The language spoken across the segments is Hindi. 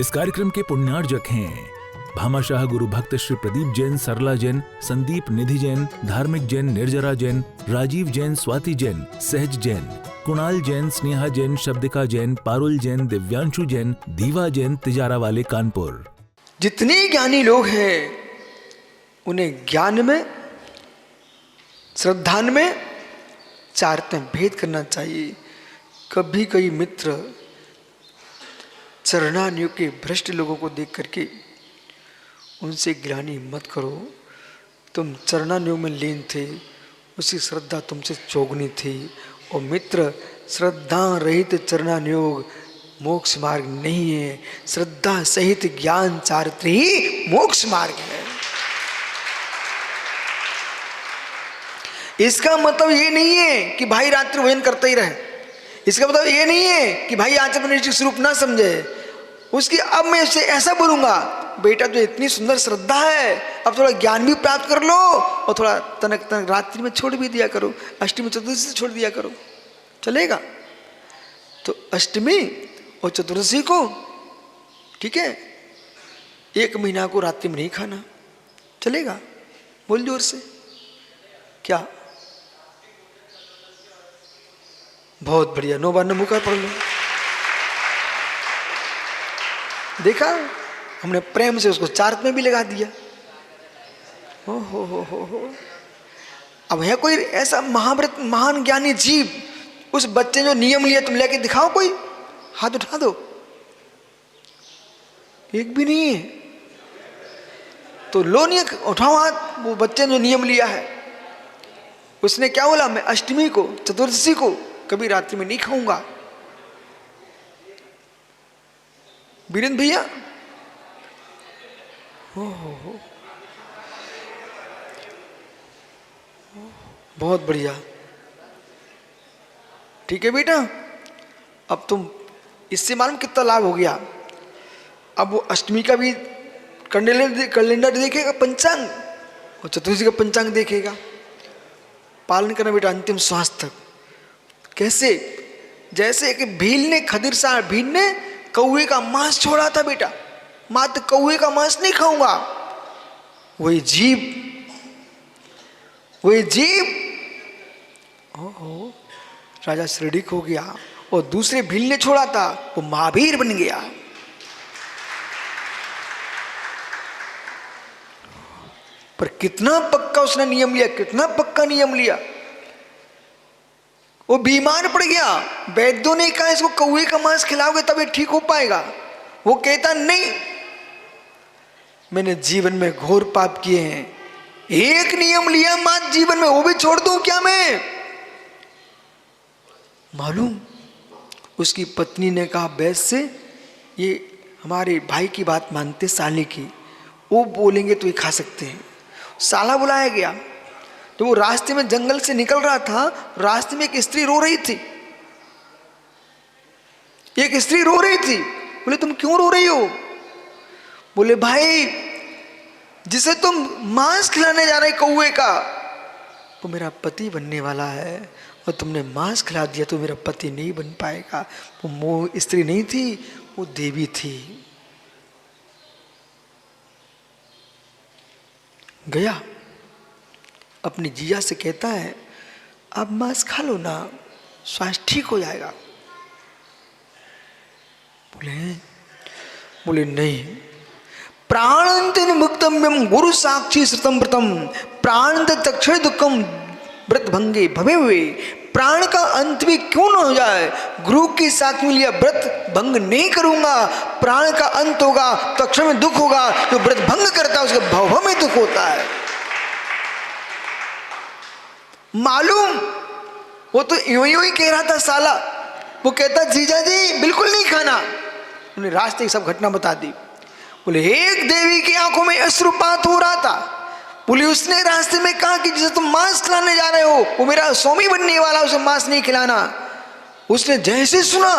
इस कार्यक्रम के पुण्यार्जक हैं भामाशाह गुरु भक्त श्री प्रदीप जैन, सरला जैन, संदीप निधि जैन, धार्मिक जैन, निर्जरा जैन, राजीव जैन, स्वाति जैन, सहज जैन, कुणाल जैन, स्नेहा जैन, शब्दिका जैन, पारुल जैन, दिव्यांशु जैन, दीवा जैन, तिजारा वाले कानपुर। जितने ज्ञानी लोग हैं उन्हें ज्ञान में, श्रद्धा में, चारते भेद करना चाहिए। कभी कई मित्र चरणान्यों के भ्रष्ट लोगों को देख करके उनसे गिलानी मत करो। तुम चरणान्यों में लीन थे, उसकी श्रद्धा तुमसे चौगुनी थी। और मित्र, श्रद्धा रहित चरणान्योग मोक्ष मार्ग नहीं है, श्रद्धा सहित ज्ञान चारित्र ही मोक्ष मार्ग है। इसका मतलब ये नहीं है कि भाई रात्रि भोजन करते ही रहे। इसका मतलब ये नहीं है कि भाई आज अपने स्वरूप ना समझे। उसकी अब मैं उसे ऐसा बोलूंगा, बेटा जो इतनी सुंदर श्रद्धा है, अब थोड़ा ज्ञान भी प्राप्त कर लो और थोड़ा तनक तनक रात्रि में छोड़ भी दिया करो, अष्टमी चतुर्दशी से छोड़ दिया करो, चलेगा? तो अष्टमी और चतुर्दशी को, ठीक है, 1 महीना को रात्रि में नहीं खाना, चलेगा? बोल जोर से। क्या? बहुत बढ़िया, 9 बार मुकर पढ़ लो। देखा, हमने प्रेम से उसको चार्ट में भी लगा दिया। हो। अब है कोई ऐसा महाव्रत महान ज्ञानी जीव, उस बच्चे ने जो नियम लिया, तुम लेके दिखाओ, कोई हाथ उठा दो। एक भी नहीं है तो लो, नहीं उठाओ हाथ। वो बच्चे ने जो नियम लिया है, उसने क्या बोला? मैं अष्टमी को, चतुर्दशी को कभी रात्रि में नहीं खाऊंगा। वीरेंद्र भैया, हो बहुत बढ़िया, ठीक है बेटा। अब तुम इससे मालूम कितना लाभ हो गया। अब वो अष्टमी का भी कैलेंडर देखेगा, पंचांग, और चतुर्दशी का पंचांग देखेगा। पालन करना बेटा अंतिम श्वास तक। कैसे? जैसे कि भील ने कौवे का मांस छोड़ा था बेटा, मात्र कौवे का मांस नहीं खाऊंगा। वही जीव राजा श्रीडिक हो गया, और दूसरे भील ने छोड़ा था, वो महावीर बन गया। पर कितना पक्का उसने नियम लिया, कितना पक्का नियम लिया। वो बीमार पड़ गया, वैद्यों ने कहा इसको कौवे का मांस खिलाओगे तब ये ठीक हो पाएगा। वो कहता नहीं, मैंने जीवन में घोर पाप किए हैं, एक नियम लिया मात्र जीवन में, वो भी छोड़ दूं क्या मैं? मालूम, उसकी पत्नी ने कहा वैद्य से, ये हमारे भाई की बात मानते, साले की, वो बोलेंगे तो ये खा सकते हैं। साला बुलाया गया। तो वो रास्ते में जंगल से निकल रहा था, रास्ते में एक स्त्री रो रही थी। एक स्त्री रो रही थी। बोले तुम क्यों रो रही हो? बोले भाई, जिसे तुम मांस खिलाने जा रहे कौवे का, वो मेरा पति बनने वाला है, और तुमने मांस खिला दिया तो मेरा पति नहीं बन पाएगा। वो स्त्री नहीं थी, वो देवी थी। गया, अपनी जिया से कहता है आप मांस खा लो ना, स्वास्थ्य ठीक हो जाएगा। बोले नहीं, प्राणंत मुक्तम्यम गुरु साक्षी श्रुतम व्रतम प्राणंत तक्षण दुखम व्रत भंगे भवे हुए। प्राण का अंत भी क्यों न हो जाए, गुरु की साथ में लिया व्रत भंग नहीं करूंगा। प्राण का अंत होगा, तक्षण में दुख होगा, जो व्रत भंग करता है उसके भव में दुख होता है। मालूम, वो तो यूं ही कह रहा था साला। वो कहता जीजा जी बिल्कुल नहीं खाना। उन्हें रास्ते की सब घटना बता दी। बोले एक देवी की आंखों में अश्रुपात हो रहा था। बोले उसने रास्ते में कहा कि जिसे तुम मांस खिलाने जा रहे हो वो मेरा स्वामी बनने वाला, उसे मांस नहीं खिलाना। उसने जैसे सुना,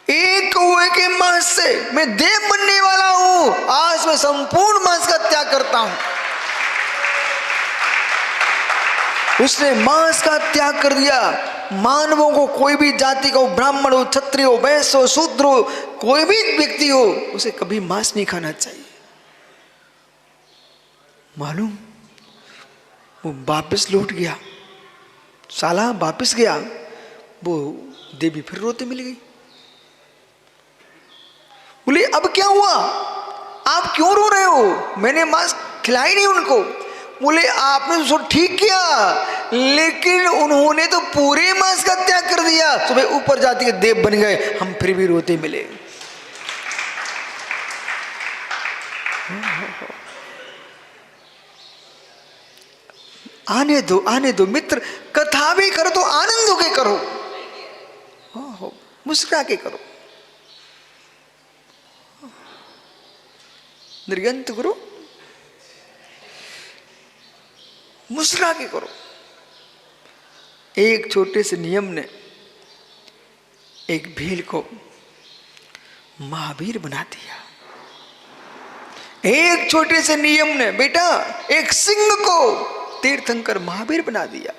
एक कौवे के मांस से मैं देव बनने वाला हूं, आज मैं संपूर्ण मांस का त्याग करता हूं। उसने मांस का त्याग कर दिया। मानवों को, कोई भी जाति का हो, ब्राह्मण हो, क्षत्रिय हो, वैश्य हो, शूद्र हो, कोई भी व्यक्ति हो, उसे कभी मांस नहीं खाना चाहिए। मालूम, वो वापस लौट गया, साला वापस गया, वो देवी फिर रोते मिल गई। बोले अब क्या हुआ, आप क्यों रो रहे हो, मैंने मांस खिलाई नहीं उनको। बोले आपने तो ठीक किया, लेकिन उन्होंने तो पूरे मांस का त्याग कर दिया, सुबह ऊपर जाति के देव बन गए, हम फिर भी रोते मिले। आने दो मित्र, कथा भी करो तो आनंद होके करो, मुस्कुरा के करो, निर्गंत करो, मुस्कुरा के करो। एक छोटे से नियम ने एक भील को महावीर बना दिया। एक छोटे से नियम ने बेटा एक सिंह को तीर्थंकर महावीर बना दिया।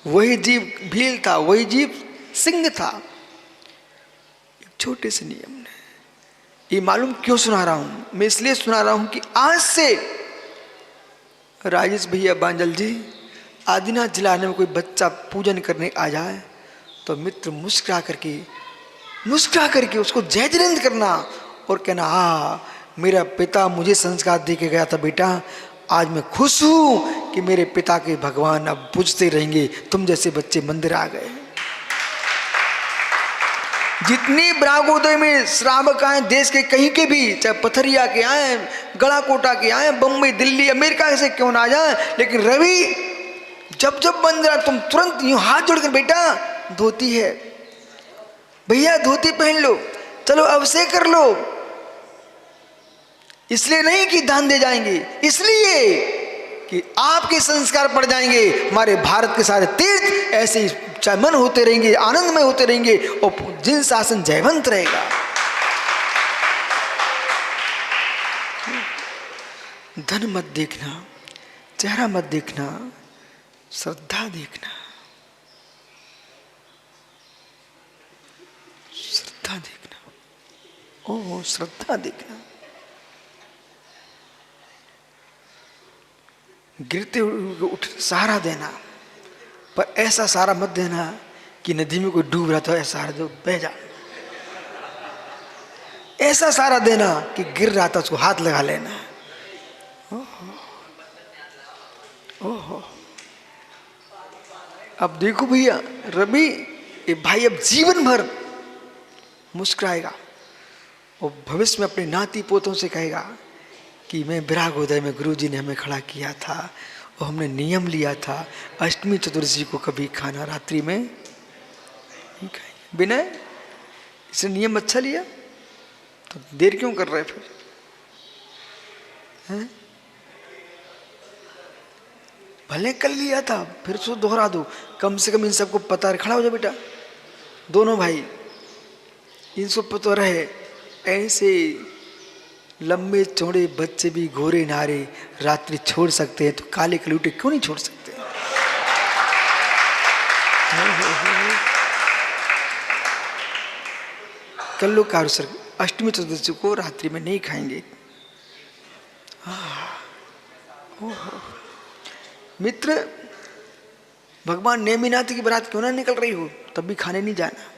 वही जीव भील था, वही जीव सिंह था, एक छोटे से नियम ने। ये मालूम क्यों सुना रहा हूं मैं, इसलिए सुना रहा हूं कि आज से राजेश भैया बांजल जी, आदिनाथ जिलाने में कोई बच्चा पूजन करने आ जाए तो मित्र मुस्कुरा करके उसको जय जयंत करना और कहना, हाँ मेरा पिता मुझे संस्कार दे के गया था बेटा, आज मैं खुश हूं कि मेरे पिता के भगवान अब पूजते रहेंगे, तुम जैसे बच्चे मंदिर आ गए। जितनी ब्रागोदय में श्रावक आए देश के कहीं के भी, चाहे पथरिया के आए, गड़ाकोटा के आए, बम्बई, दिल्ली, अमेरिका से क्यों ना आ जाए, लेकिन रवि जब मंदिर तुम तुरंत यूं हाथ जोड़कर, बेटा धोती है भैया, धोती पहन लो, चलो अभिषेक कर लो। इसलिए नहीं कि दान दे जाएंगे, इसलिए कि आपके संस्कार पड़ जाएंगे। हमारे भारत के सारे तीर्थ ऐसे ही चमन होते रहेंगे, आनंदमय होते रहेंगे और जिन शासन जयवंत रहेगा। धन मत देखना, चेहरा मत देखना, श्रद्धा देखना, श्रद्धा देखना, ओह श्रद्धा देखना। गिरते उठ सहारा देना, पर ऐसा सहारा मत देना कि नदी में कोई डूब रहा था ऐसा सहारा दो, बह जा। ऐसा सहारा देना कि गिर रहा था उसको हाथ लगा लेना। ओहो, अब देखो भैया रवि, ये भाई अब जीवन भर मुस्कुराएगा और भविष्य में अपने नाती पोतों से कहेगा कि मैं विरागोदय में गुरुजी ने हमें खड़ा किया था और हमने नियम लिया था अष्टमी चतुर्दशी को कभी खाना रात्रि में नहीं खाएंगे। विनय, इसने नियम अच्छा लिया तो देर क्यों कर रहे फिर हैं? भले कर लिया था फिर उसको दोहरा दो, कम से कम इन सबको पता है। खड़ा हो जाओ बेटा, दोनों भाई, इन सब पता रहे। ऐसे लंबे चौड़े बच्चे भी गोरे नारे रात्रि छोड़ सकते हैं तो काले कलूटे क्यों नहीं छोड़ सकते? कल्लो कारुसर अष्टमी चतुर्दशी को रात्रि में नहीं खाएंगे। मित्र, भगवान नेमिनाथ की बारात क्यों ना निकल रही हो तब भी खाने नहीं जाना।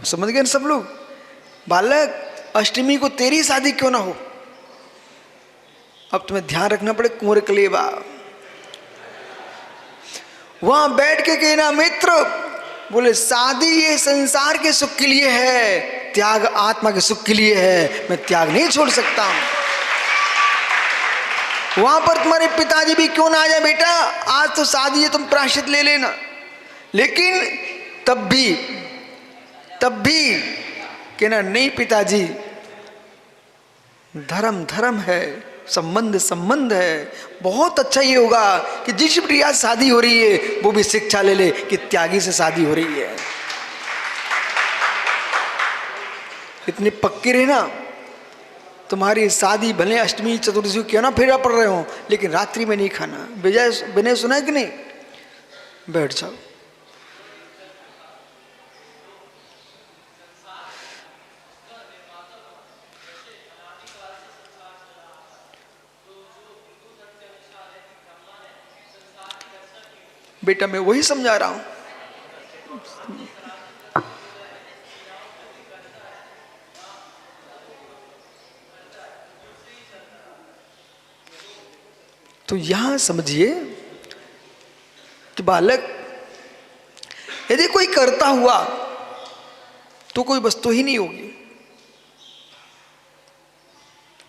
समझ गए सब लोग? बालक, अष्टमी को तेरी शादी क्यों ना हो, अब तुम्हें ध्यान रखना पड़े। कुंवर कलेवा वहां बैठ के कहना, मित्र बोले शादी ये संसार के सुख के लिए है, त्याग आत्मा के सुख के लिए है, मैं त्याग नहीं छोड़ सकता हूं। वहां पर तुम्हारे पिताजी भी क्यों ना आ जाए, बेटा आज तो शादी है, तुम प्रायश्चित ले लेना। लेकिन तब भी कहना, नहीं पिताजी, धर्म धर्म है, संबंध संबंध है। बहुत अच्छा ये होगा कि जिस भी आज शादी हो रही है वो भी शिक्षा ले ले कि त्यागी से शादी हो रही है। इतने पक्के रहना तुम्हारी शादी भले अष्टमी चतुर्दशी क्यों ना फेरा पड़ रहे हो, लेकिन रात्रि में नहीं खाना। विनय सुना है कि नहीं? बैठ जाओ। बेटा मैं वही समझा रहा हूं। तो यहां समझिए कि बालक यदि कोई करता हुआ तो कोई वस्तु ही नहीं होगी।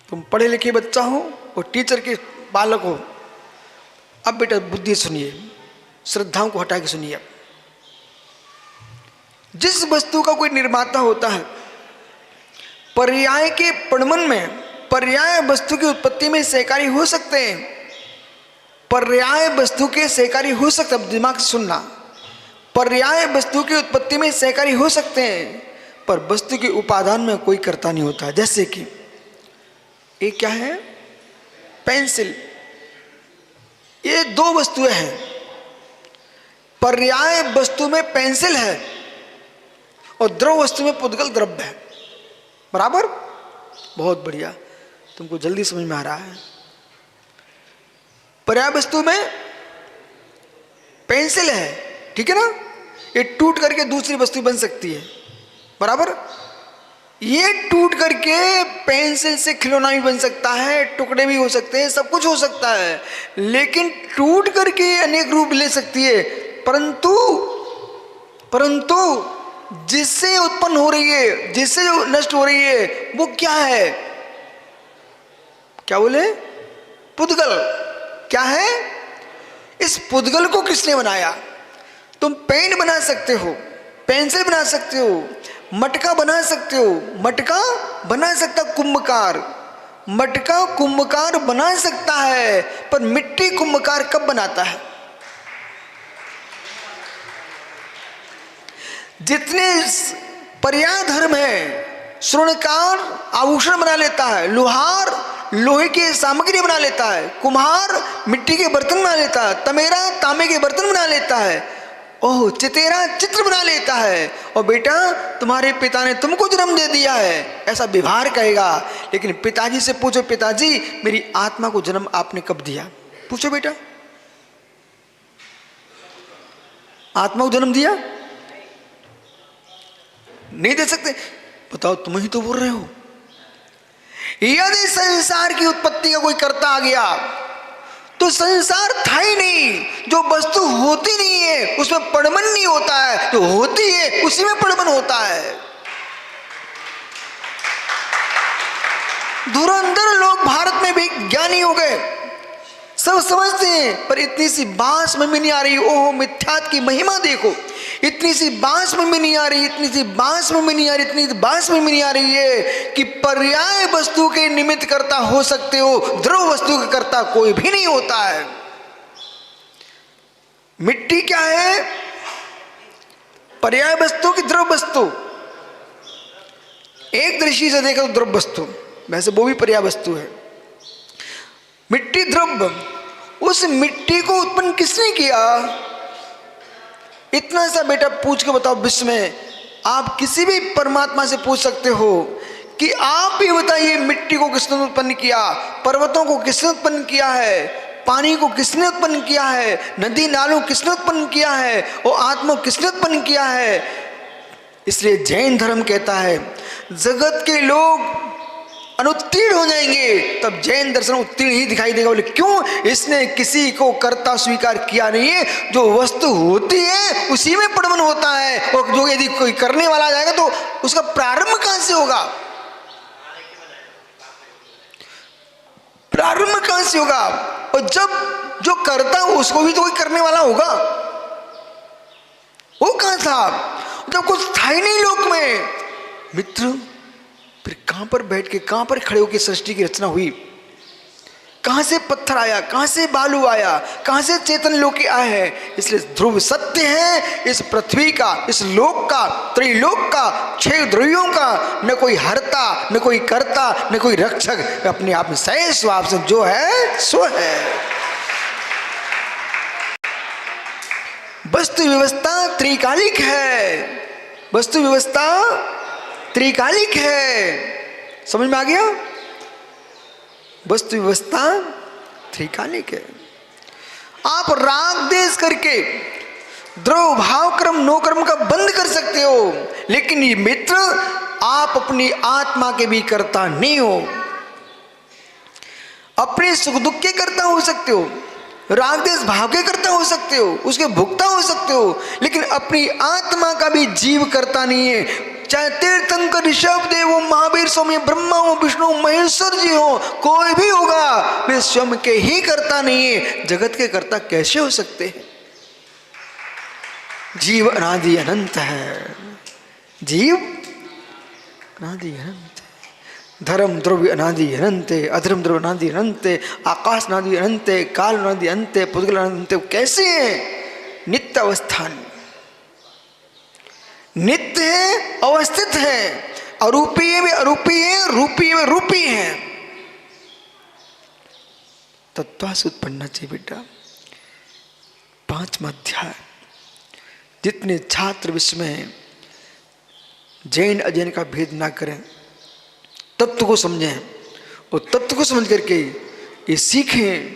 तुम पढ़े लिखे बच्चा हो और टीचर के बालक हो। अब बेटा बुद्धि सुनिए, श्रद्धाओं को हटा के सुनिए। जिस वस्तु का कोई निर्माता होता है, पर्याय के पणमन में पर्याय वस्तु की उत्पत्ति में सहकारी हो सकते हैं। पर्याय वस्तु के सहकारी हो सकते हैं, दिमाग से सुनना, पर्याय वस्तु की उत्पत्ति में सहकारी हो सकते हैं, पर वस्तु के उपादान में कोई कर्ता नहीं होता। जैसे कि एक क्या है, पेंसिल। ये दो वस्तुएं हैं। पर्याय वस्तु में पेंसिल है और द्रव वस्तु में पुद्गल द्रव्य है। बराबर? बहुत बढ़िया, तुमको जल्दी समझ में आ रहा है। पर्याय वस्तु में पेंसिल है, ठीक है ना? ये टूट करके दूसरी वस्तु बन सकती है। बराबर? ये टूट करके पेंसिल से खिलौना भी बन सकता है, टुकड़े भी हो सकते हैं, सब कुछ हो सकता है, लेकिन टूट करके अनेक रूप ले सकती है। परंतु जिससे उत्पन्न हो रही है, जिससे जो नष्ट हो रही है, वो क्या है? क्या बोले? पुद्गल। क्या है? इस पुद्गल को किसने बनाया? तुम पेन बना सकते हो, पेंसिल बना सकते हो, मटका बना सकते हो। मटका बना सकता कुंभकार, मटका कुंभकार बना सकता है, पर मिट्टी कुंभकार कब बनाता है? जितने पर्याय धर्म है, स्वर्णकार आभूषण बना लेता है, लोहार लोहे की सामग्री बना लेता है, कुम्हार मिट्टी के बर्तन बना लेता है, तमेरा तांबे के बर्तन बना लेता है, ओह चितेरा चित्र बना लेता है। और बेटा तुम्हारे पिता ने तुमको जन्म दे दिया है, ऐसा व्यवहार कहेगा। लेकिन पिताजी से पूछो, पिताजी मेरी आत्मा को जन्म आपने कब दिया? पूछो बेटा, आत्मा को जन्म दिया? नहीं दे सकते। बताओ, तुम ही तो बोल रहे हो। यदि संसार की उत्पत्ति का कोई कर्ता आ गया तो संसार था ही नहीं। जो वस्तु होती नहीं है उसमें पड़मन नहीं होता है, जो होती है उसी में पड़मन होता है। धुरंधर लोग भारत में भी ज्ञानी हो गए, सब समझते हैं, पर इतनी सी बांस में भी नहीं आ रही। ओह मिथ्यात्व की महिमा देखो, इतनी सी बांस में भी नहीं आ रही, इतनी सी बांस में भी नहीं आ रही, इतनी बांस में भी नहीं आ रही है कि पर्याय वस्तु के निमित्त कर्ता हो सकते हो, द्रव वस्तु का कर्ता कोई भी नहीं होता है। मिट्टी क्या है? पर्याय वस्तु की द्रव वस्तु। एक दृष्टि से देखो तो द्रव वस्तु, वैसे वो भी पर्याय वस्तु है। मिट्टी द्रव्य, उस मिट्टी को उत्पन्न किसने किया? इतना सा बेटा पूछ के बताओ। विश्व में आप किसी भी परमात्मा से पूछ सकते हो कि आप ही बताइए, मिट्टी को किसने उत्पन्न किया, पर्वतों को किसने उत्पन्न किया है, पानी को किसने उत्पन्न किया है, नदी नालों किसने उत्पन्न किया है, और आत्मा किसने उत्पन्न किया है? इसलिए जैन धर्म कहता है जगत के लोग अनुत्तीर्ण हो जाएंगे तब जैन दर्शन उत्तीर्ण ही दिखाई देगा। बोले क्यों? इसने किसी को कर्ता स्वीकार किया नहीं है। जो वस्तु होती है उसी में पड़मन होता है, और जो यदि कोई करने वाला जाएगा तो उसका प्रारंभ कहां से होगा? प्रारंभ कहां से होगा? और जब जो करता उसको भी तो कोई करने वाला होगा। वो कहां था जब कुछ था ही नहीं लोक में? मित्र, फिर कहां पर बैठ के, कहां पर खड़े होकर सृष्टि की रचना हुई? कहां से पत्थर आया, कहां से बालू आया, कहां से चेतन लोक आए हैं। इसलिए ध्रुव सत्य है इस पृथ्वी का, इस लोक का, त्रिलोक का, 6 ध्रुवियों का। न कोई हरता, न कोई करता, न कोई रक्षक, अपने आप में सही स्वभाव से जो है सो है। वस्तु व्यवस्था त्रिकालिक है, वस्तु व्यवस्था त्रिकालिक है। समझ में आ गया? वस्तु व्यवस्था त्रिकालिक है। आप राग देश करके द्रव भाव कर्म नो कर्म का बंद कर सकते हो, लेकिन ये मित्र आप अपनी आत्मा के भी कर्ता नहीं हो। अपने सुख दुख के कर्ता हो सकते हो, राग देश भाव के कर्ता हो सकते हो, उसके भुगता हो सकते हो, लेकिन अपनी आत्मा का भी जीव करता नहीं है। चाहे तीर्थंकर, ऋषभ देव हो, महावीर स्वामी, ब्रह्मा हो, विष्णु, महेश्वर जी हो, कोई भी होगा, वे स्वयं के ही कर्ता नहीं है। जगत के कर्ता कैसे हो सकते हैं? जीव अनादि अनंत है, जीव अनादि अनंत है। धर्म द्रव्य अनादि अनंत है, अधर्म द्रव्य अनादि अनंत है, आकाश अनादि अनंत है, काल अनादि अनंत है, पुद्गल अनंत है। कैसे है? नित्य अवस्थान, नित्य है, अवस्थित है, अरूपीय में अरूपी है, रूपी में रूपी है। तत्वास उत्पन्न चाहिए बेटा। 5वां अध्याय। जितने छात्र विश्व में जैन अजैन का भेद ना करें, तत्व को समझें और तत्व को समझ करके ये सीखें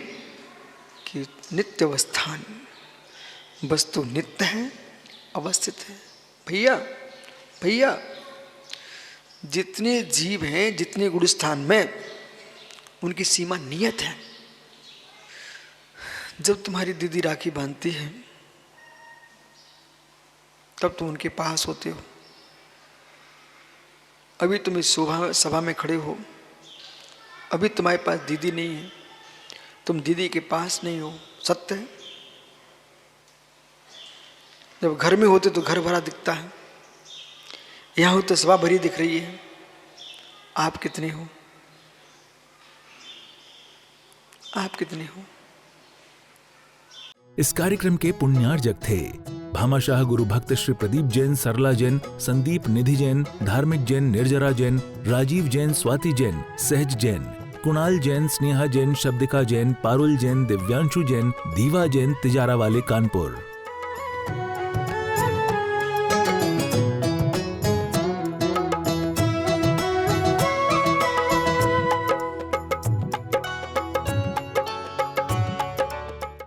कि नित्य अवस्थान, वस्तु नित्य है, अवस्थित है। भैया भैया जितने जीव हैं, जितने गुण स्थान में, उनकी सीमा नियत है। जब तुम्हारी दीदी राखी बांधती है तब तुम उनके पास होते हो। अभी तुम इस सभा में खड़े हो, अभी तुम्हारे पास दीदी नहीं है, तुम दीदी के पास नहीं हो। सत्य है। जब घर में होते तो घर भरा दिखता है, यहाँ हो तो सभा भरी दिख रही है। आप कितने हो? आप कितने हो? इस कार्यक्रम के पुण्यार्जक थे भामाशाह गुरु भक्त श्री प्रदीप जैन, सरला जैन, संदीप निधि जैन, धार्मिक जैन, निर्जरा जैन, राजीव जैन, स्वाति जैन, सहज जैन, कुणाल जैन, स्नेहा जैन, शब्दिका जैन, पारुल जैन, दिव्यांशु जैन, दीवा जैन, तिजारा वाले कानपुर।